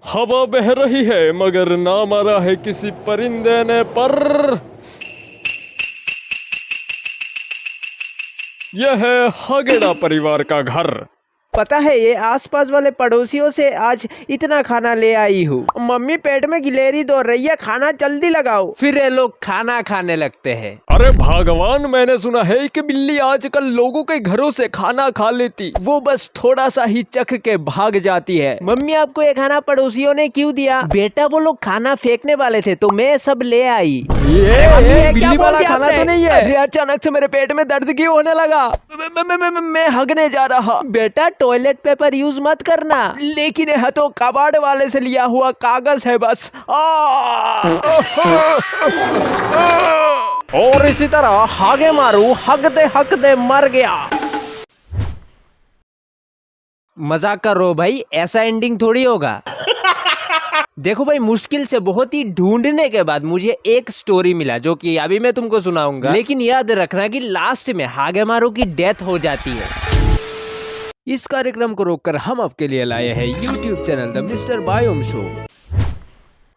हवा बह रही है मगर ना मारा है किसी परिंदे ने पर। यह है हागेड़ा परिवार का घर। पता है ये आसपास वाले पड़ोसियों से आज इतना खाना ले आई हूँ। मम्मी पेट में गिलेरी दौड़ रही है, खाना जल्दी लगाओ। फिर ये लोग खाना खाने लगते हैं। अरे भगवान, मैंने सुना है कि बिल्ली आजकल लोगों के घरों से खाना खा लेती, वो बस थोड़ा सा ही चख के भाग जाती है। मम्मी आपको ये खाना पड़ोसियों ने क्यों दिया? बेटा वो लोग खाना फेंकने वाले थे तो मैं सब ले आई। ये बिल्ली वाला खाना तो नहीं है। अचानक से मेरे पेट में दर्द क्यों होने लगा? मैं हगने जा रहा। बेटा टॉयलेट पेपर यूज मत करना, लेकिन यह तो कबाड़ वाले से लिया हुआ कागज है बस। और इसी तरह हागे मारू हक दे मर गया। मजाक कर रहे हो भाई, ऐसा एंडिंग थोड़ी होगा। देखो भाई, मुश्किल से बहुत ही ढूंढने के बाद मुझे एक स्टोरी मिला जो कि अभी मैं तुमको सुनाऊंगा, लेकिन याद रखना कि लास्ट में हागेमारू की डेथ हो जाती है। इस कार्यक्रम को रोककर हम आपके लिए लाए हैं YouTube channel the mister biome show.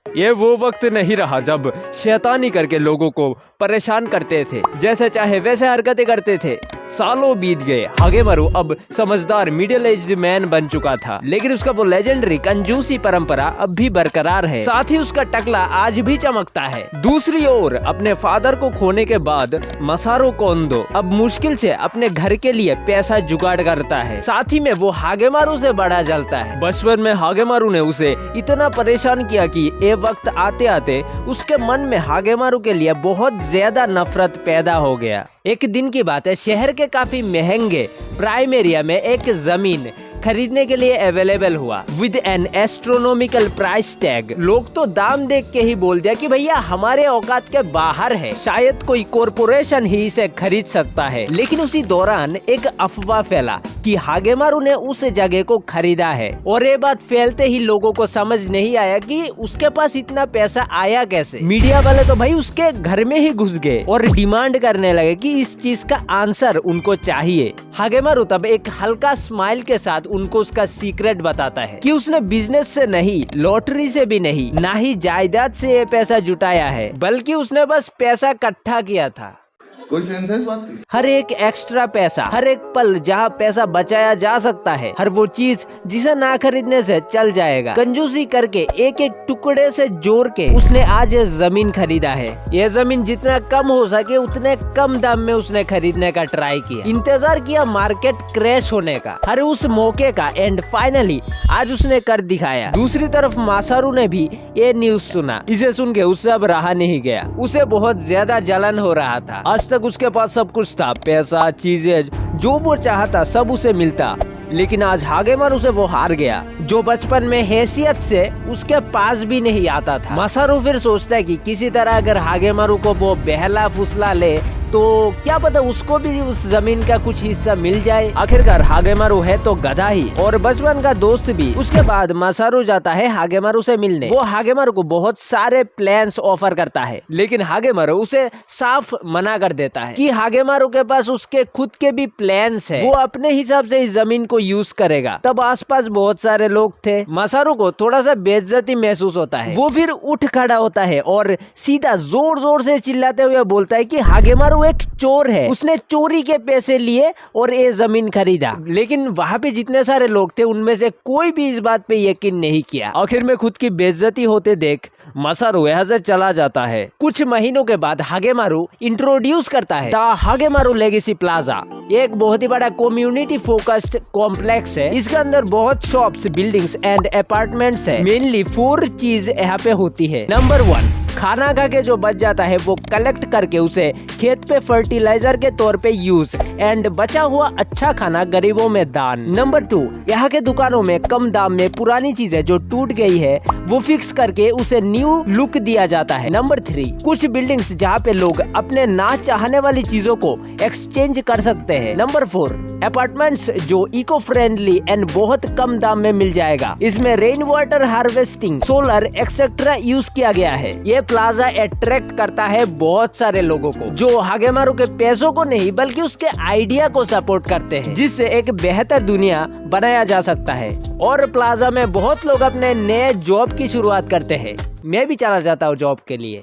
ये वो वक्त नहीं रहा जब शैतानी करके लोगों को परेशान करते थे, जैसे चाहे वैसे हरकतें करते थे। सालों बीत गए, हागेमारू अब समझदार मिडिल एज्ड मैन बन चुका था, लेकिन उसका वो लेजेंडरी कंजूसी परंपरा अब भी बरकरार है। साथ ही उसका टकला आज भी चमकता है। दूसरी ओर अपने फादर को खोने के बाद मसारू कोंडो अब मुश्किल से अपने घर के लिए पैसा जुगाड़ करता है। साथ ही में वो हागेमारू से बड़ा जलता है। बचपन में हागेमारू ने उसे इतना परेशान किया कि ये वक्त आते आते उसके मन में हागेमारू के लिए बहुत ज्यादा नफरत पैदा हो गया। एक दिन की बात है, शहर के काफी महंगे प्राइम एरिया में एक जमीन खरीदने के लिए अवेलेबल हुआ with N astronomical price tag. लोग तो दाम देख के ही बोल दिया कि भैया हमारे औकात के बाहर है, शायद कोई कॉरपोरेशन ही इसे खरीद सकता है। लेकिन उसी दौरान एक अफवाह फैला कि हागेमारू ने उस जगह को खरीदा है, और ये बात फैलते ही लोगों को समझ नहीं आया कि उसके पास इतना पैसा आया कैसे। मीडिया वाले तो भाई उसके घर में ही घुस गए और डिमांड करने लगे कि इस चीज का आंसर उनको चाहिए। हागेमारू तब एक हल्का स्माइल के साथ उनको उसका सीक्रेट बताता है कि उसने बिजनेस से नहीं, लॉटरी से भी नहीं, ना ही जायदाद से ये पैसा जुटाया है, बल्कि उसने बस पैसा इकट्ठा किया था। कोई सेंस है इस बात की? हर एक एक्स्ट्रा पैसा, हर एक पल जहाँ पैसा बचाया जा सकता है, हर वो चीज जिसे ना खरीदने से चल जाएगा। कंजूसी करके एक एक टुकड़े से जोड़ के उसने आज ये जमीन खरीदा है। ये जमीन जितना कम हो सके उतने कम दाम में उसने खरीदने का ट्राई किया, इंतजार किया मार्केट क्रैश होने का, हर उस मौके का, एंड फाइनली आज उसने कर दिखाया। दूसरी तरफ मासारू ने भी ये न्यूज सुना। इसे सुन के उससे अब रहा नहीं गया। उसे बहुत ज्यादा जलन हो रहा था। आज तक उसके पास सब कुछ था, पैसा, चीजें, जो वो चाहता सब उसे मिलता, लेकिन आज हागेमारू से वो हार गया, जो बचपन में हैसियत से उसके पास भी नहीं आता था। मसारू फिर सोचता है कि किसी तरह अगर हागेमारू को वो बहला फुसला ले तो क्या पता उसको भी उस जमीन का कुछ हिस्सा मिल जाए। आखिरकार हागेमारू है तो गधा ही और बचपन का दोस्त भी। उसके बाद मसारू जाता है हागेमारू से मिलने। वो हागेमारू को बहुत सारे प्लान्स ऑफर करता है, लेकिन हागेमारू उसे साफ मना कर देता है कि हागेमारू के पास उसके खुद के भी प्लान्स है, वो अपने हिसाब से इस जमीन को यूज करेगा। तब आसपास बहुत सारे लोग थे। मसारू को थोड़ा सा बेइज्जती महसूस होता है। वो फिर उठ खड़ा होता है और सीधा जोर जोर से चिल्लाते हुए बोलता है कि हागेमारू एक चोर है, उसने चोरी के पैसे लिए और ये जमीन खरीदा। लेकिन वहाँ पे जितने सारे लोग थे उनमें से कोई भी इस बात पे यकीन नहीं किया। आखिर में खुद की बेइज्जती होते देख मसारू यहाँ से चला जाता है। कुछ महीनों के बाद हागेमारू इंट्रोड्यूस करता है द हागेमारू लेगेसी प्लाजा। एक बहुत ही बड़ा कम्युनिटी फोकस्ड कॉम्प्लेक्स है। इसके अंदर बहुत शॉप्स, बिल्डिंग्स एंड अपार्टमेंट्स है। मेनली 4 चीज यहाँ पे होती है। नंबर 1, खाना खा के जो बच जाता है वो कलेक्ट करके उसे खेत पे फर्टिलाइजर के तौर पे यूज, एंड बचा हुआ अच्छा खाना गरीबों में दान। नंबर 2, यहाँ के दुकानों में कम दाम में पुरानी चीजें जो टूट गई है वो फिक्स करके उसे न्यू लुक दिया जाता है। नंबर 3, कुछ बिल्डिंग्स जहाँ पे लोग अपने ना चाहने वाली चीजों को एक्सचेंज कर सकते हैं। नंबर 4, अपार्टमेंट्स जो इको फ्रेंडली एंड बहुत कम दाम में मिल जाएगा। इसमें rain water harvesting, solar etcetera use किया गया है। ये प्लाजा अट्रैक्ट करता है बहुत सारे लोगों को जो हागेमारू के पैसों को नहीं बल्कि उसके आइडिया को सपोर्ट करते हैं, जिससे एक बेहतर दुनिया बनाया जा सकता है। और प्लाजा में बहुत लोग अपने नए जॉब की शुरुआत करते हैं। मैं भी चला जाता हूँ जॉब के लिए।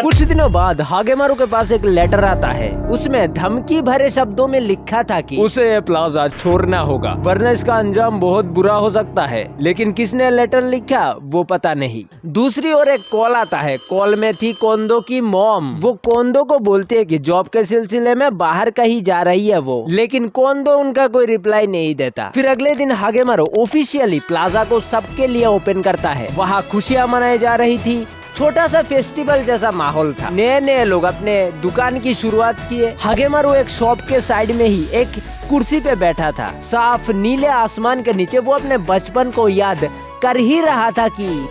कुछ दिनों बाद हागेमारू के पास एक लेटर आता है। उसमें धमकी भरे शब्दों में लिखा था कि उसे ये प्लाजा छोड़ना होगा वरना इसका अंजाम बहुत बुरा हो सकता है। लेकिन किसने लेटर लिखा वो पता नहीं। दूसरी ओर एक कॉल आता है। कॉल में थी कोंदो की मॉम। वो कोंदो को बोलती है कि जॉब के सिलसिले में बाहर कहीं जा रही है वो, लेकिन कोंदो उनका कोई रिप्लाई नहीं देता। फिर अगले दिन हागेमारू ऑफिशियली प्लाजा को सबके लिए ओपन करता है। वहाँ खुशियाँ मनाई जा रही थी। छोटा सा फेस्टिवल जैसा माहौल था। नए नए लोग अपने दुकान की शुरुआत किए। हागेमारू एक शॉप के साइड में ही एक कुर्सी पे बैठा था। साफ नीले आसमान के नीचे वो अपने बचपन को याद कर ही रहा था कि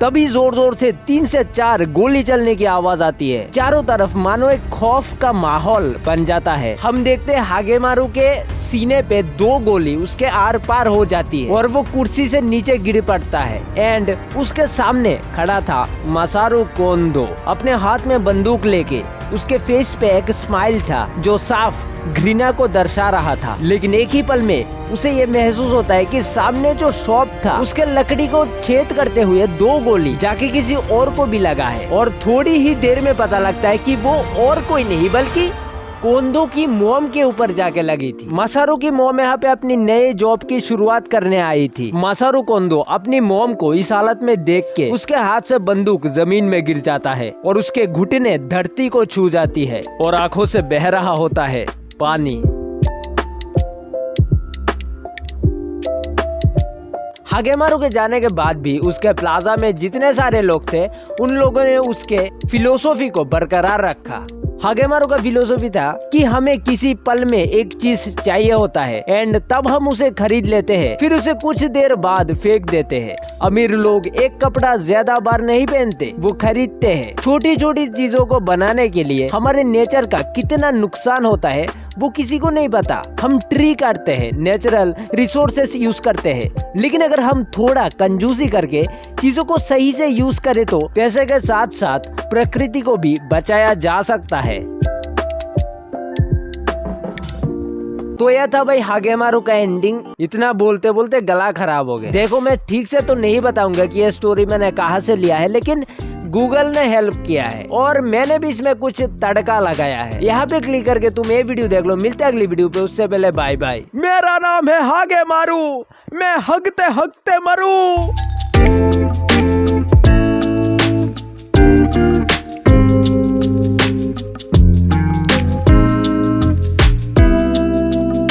तभी जोर जोर से 3 से 4 गोली चलने की आवाज आती है। चारों तरफ मानो एक खौफ का माहौल बन जाता है। हम देखते हैं हागेमारू के सीने पे 2 गोली उसके आर पार हो जाती है और वो कुर्सी से नीचे गिर पड़ता है। एंड उसके सामने खड़ा था मसारू कोंदो अपने हाथ में बंदूक लेके। उसके फेस पे एक स्माइल था जो साफ घृणा को दर्शा रहा था। लेकिन एक ही पल में उसे ये महसूस होता है कि सामने जो शॉप था उसके लकड़ी को छेद करते हुए 2 गोली जाके किसी और को भी लगा है। और थोड़ी ही देर में पता लगता है कि वो और कोई नहीं बल्कि कोंदो की मॉम के ऊपर जाके लगी थी। मसारू की मॉम यहाँ पे अपनी नए जॉब की शुरुआत करने आई थी। मसारू कोंदो अपनी मॉम को इस हालत में देख के उसके हाथ से बंदूक जमीन में गिर जाता है और उसके घुटने धरती को छू जाती है और आंखों से बह रहा होता है पानी। हागेमारू के जाने के बाद भी उसके प्लाजा में जितने सारे लोग थे उन लोगों ने उसके फिलोसॉफी को बरकरार रखा। हागेमारू का फिलोसॉफी था कि हमें किसी पल में एक चीज चाहिए होता है एंड तब हम उसे खरीद लेते हैं, फिर उसे कुछ देर बाद फेंक देते हैं। अमीर लोग एक कपड़ा ज्यादा बार नहीं पहनते, वो खरीदते हैं। छोटी छोटी चीजों को बनाने के लिए हमारे नेचर का कितना नुकसान होता है वो किसी को नहीं पता। हम ट्री काटते हैं, नेचुरल रिसोर्सेस यूज करते हैं, लेकिन अगर हम थोड़ा कंजूसी करके चीजों को सही से यूज करें तो पैसे के साथ साथ प्रकृति को भी बचाया जा सकता है। तो यह था भाई हागेमारू का एंडिंग। इतना बोलते बोलते गला खराब हो गया। देखो मैं ठीक से तो नहीं बताऊंगा कि यह स्टोरी मैंने कहाँ से लिया है, लेकिन गूगल ने हेल्प किया है और मैंने भी इसमें कुछ तड़का लगाया है। यहाँ पे क्लिक करके तुम ये वीडियो देख लो। मिलते हैं अगली वीडियो पे, उससे पहले बाय बाय। मेरा नाम है हागेमारू, मैं हगते हगते मरू।